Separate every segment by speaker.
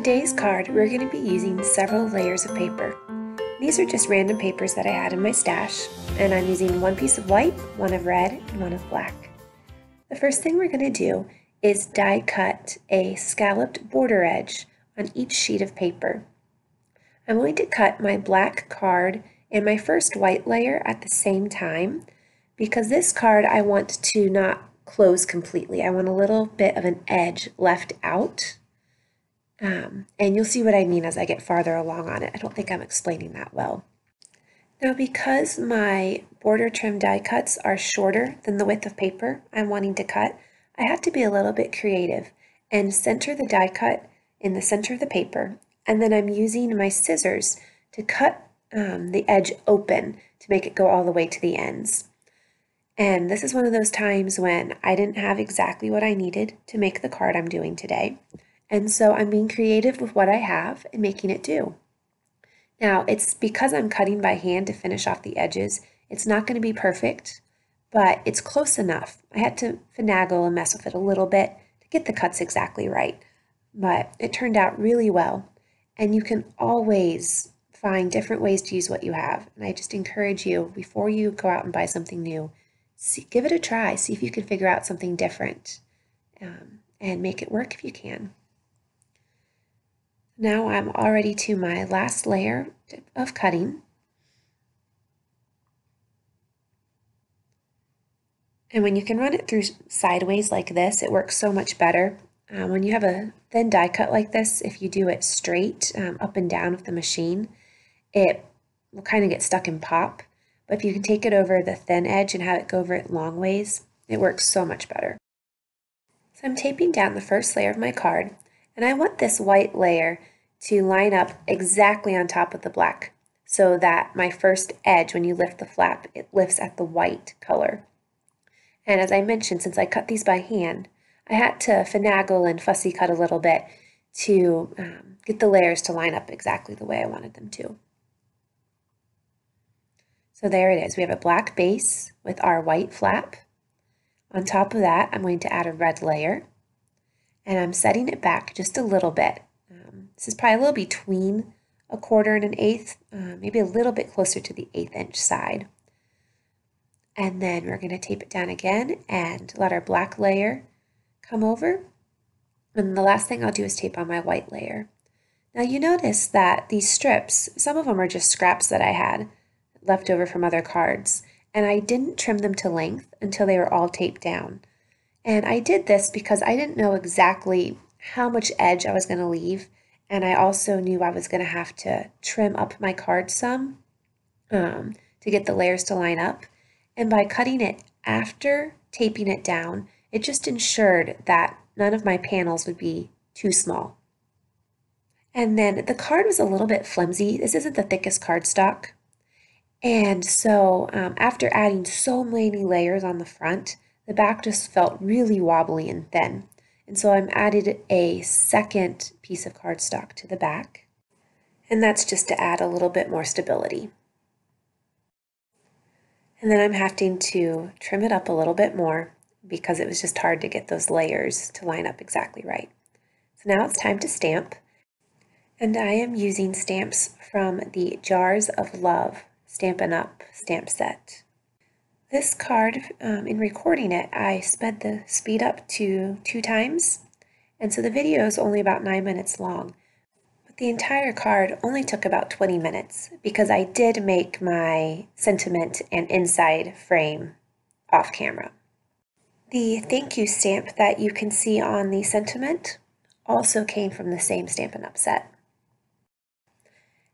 Speaker 1: today's card, we're going to be using several layers of paper. These are just random papers that I had in my stash, and I'm using one piece of white, one of red, and one of black. The first thing we're going to do is die cut a scalloped border edge on each sheet of paper. I'm going to cut my black card and my first white layer at the same time because this card I want to not close completely. I want a little bit of an edge left out. And you'll see what I mean as I get farther along on it. I don't think I'm explaining that well. Now, because my border trim die cuts are shorter than the width of paper I'm wanting to cut, I had to be a little bit creative and center the die cut in the center of the paper. And then I'm using my scissors to cut the edge open to make it go all the way to the ends. And this is one of those times when I didn't have exactly what I needed to make the card I'm doing today. And so I'm being creative with what I have and making it do. Now, it's because I'm cutting by hand to finish off the edges, it's not going to be perfect, but it's close enough. I had to finagle and mess with it a little bit to get the cuts exactly right, but it turned out really well. And you can always find different ways to use what you have. And I just encourage you, before you go out and buy something new, give it a try. See if you can figure out something different and make it work if you can. Now I'm already to my last layer of cutting. And when you can run it through sideways like this, it works so much better. When you have a thin die cut like this, if you do it straight up and down with the machine, it will kind of get stuck and pop. But if you can take it over the thin edge and have it go over it long ways, it works so much better. So I'm taping down the first layer of my card, and I want this white layer to line up exactly on top of the black so that my first edge, when you lift the flap, it lifts at the white color. And as I mentioned, since I cut these by hand, I had to finagle and fussy cut a little bit to get the layers to line up exactly the way I wanted them to. So there it is. We have a black base with our white flap. On top of that, I'm going to add a red layer, and I'm setting it back just a little bit. This is probably a little between 1/4 and 1/8, maybe a little bit closer to the 1/8 inch side. And then we're going to tape it down again and let our black layer come over. And the last thing I'll do is tape on my white layer. Now you notice that these strips, some of them are just scraps that I had left over from other cards, and I didn't trim them to length until they were all taped down. And I did this because I didn't know exactly how much edge I was going to leave, and I also knew I was going to have to trim up my card some to get the layers to line up. And by cutting it after taping it down, it just ensured that none of my panels would be too small. And then the card was a little bit flimsy. This isn't the thickest cardstock. And so after adding so many layers on the front, the back just felt really wobbly and thin. And so I'm added a second piece of cardstock to the back. And that's just to add a little bit more stability. And then I'm having to trim it up a little bit more because it was just hard to get those layers to line up exactly right. So now it's time to stamp. And I am using stamps from the Jars of Love Stampin' Up stamp set. This card, in recording it, I sped the speed up to 2 times, and so the video is only about 9 minutes long. But the entire card only took about 20 minutes because I did make my sentiment and inside frame off camera. The thank you stamp that you can see on the sentiment also came from the same Stampin' Up set.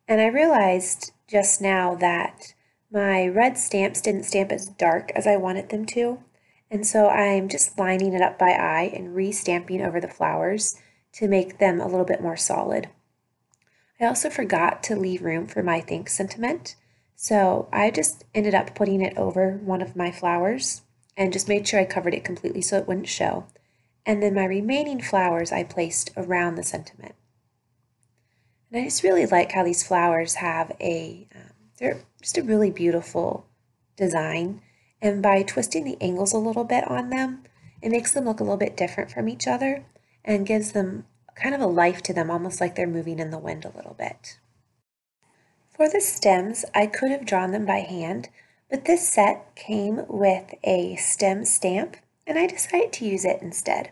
Speaker 1: And I realized just now that my red stamps didn't stamp as dark as I wanted them to, and so I'm just lining it up by eye and re-stamping over the flowers to make them a little bit more solid. I also forgot to leave room for my thanks sentiment, so I just ended up putting it over one of my flowers and just made sure I covered it completely so it wouldn't show. And then my remaining flowers I placed around the sentiment. And I just really like how these flowers have they're just a really beautiful design. And by twisting the angles a little bit on them, it makes them look a little bit different from each other and gives them kind of a life to them, almost like they're moving in the wind a little bit. For the stems, I could have drawn them by hand, but this set came with a stem stamp, and I decided to use it instead.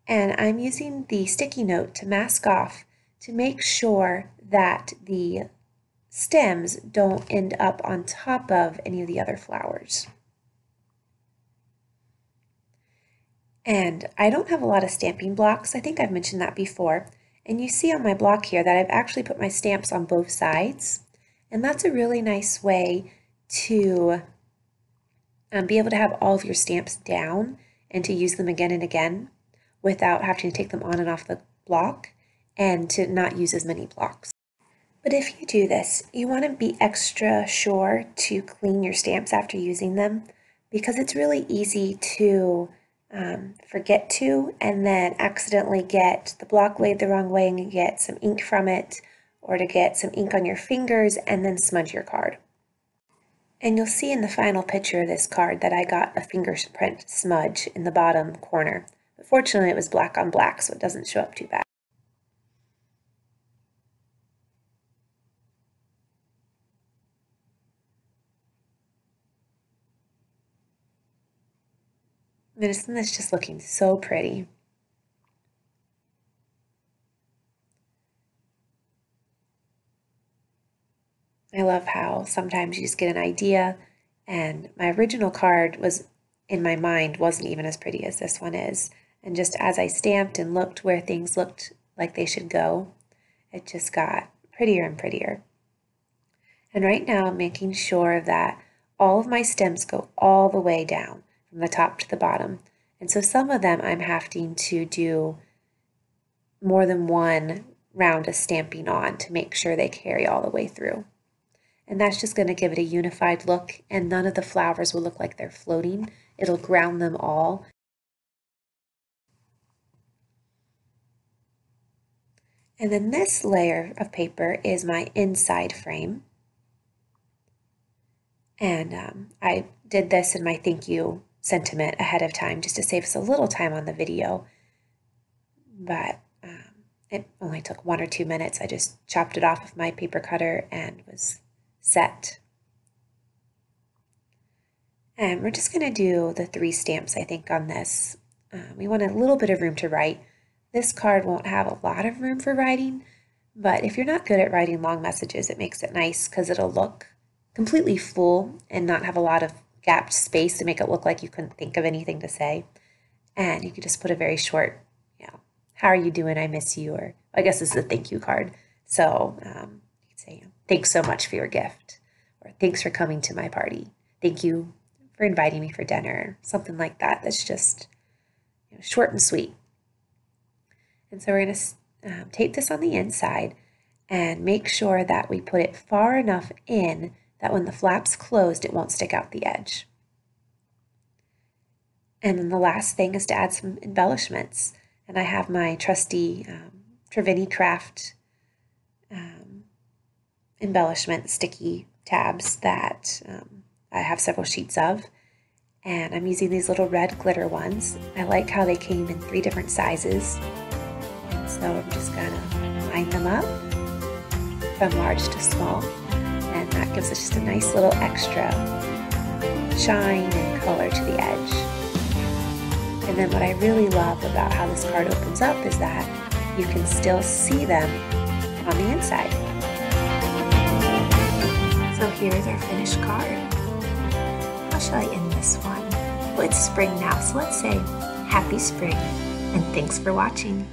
Speaker 1: And I'm using the sticky note to mask off to make sure that the stems don't end up on top of any of the other flowers. And I don't have a lot of stamping blocks. I think I've mentioned that before. And you see on my block here that I've actually put my stamps on both sides. And that's a really nice way to be able to have all of your stamps down and to use them again and again without having to take them on and off the block and to not use as many blocks. But if you do this, you want to be extra sure to clean your stamps after using them, because it's really easy to forget to and then accidentally get the block laid the wrong way and you get some ink from it, or to get some ink on your fingers and then smudge your card. And you'll see in the final picture of this card that I got a fingerprint smudge in the bottom corner. But fortunately it was black on black, so it doesn't show up too bad. And isn't this just looking so pretty? I love how sometimes you just get an idea, and my original card was in my mind wasn't even as pretty as this one is. And just as I stamped and looked where things looked like they should go, it just got prettier and prettier. And right now I'm making sure that all of my stems go all the way down from the top to the bottom. And so some of them I'm having to do more than one round of stamping on to make sure they carry all the way through. And that's just going to give it a unified look, and none of the flowers will look like they're floating. It'll ground them all. And then this layer of paper is my inside frame. And I did this in my thank you sentiment ahead of time just to save us a little time on the video. But it only took 1 or 2 minutes. I just chopped it off with my paper cutter and was set. And we're just going to do the 3 stamps, I think, on this. We want a little bit of room to write. This card won't have a lot of room for writing, but if you're not good at writing long messages, it makes it nice because it'll look completely full and not have a lot of gapped space to make it look like you couldn't think of anything to say. And you could just put a very short, how are you doing? I miss you. Or I guess this is a thank you card. So you could say, thanks so much for your gift, or thanks for coming to my party. Thank you for inviting me for dinner. Something like that. That's just short and sweet. And so we're going to tape this on the inside and make sure that we put it far enough in that when the flap's closed, it won't stick out the edge. And then the last thing is to add some embellishments. And I have my trusty Trevini Craft embellishment sticky tabs that I have several sheets of. And I'm using these little red glitter ones. I like how they came in 3 different sizes. And so I'm just gonna line them up from large to small. And that gives us just a nice little extra shine and color to the edge. And then what I really love about how this card opens up is that you can still see them on the inside. So here's our finished card. How shall I end this one? Well, it's spring now, so let's say happy spring, and thanks for watching.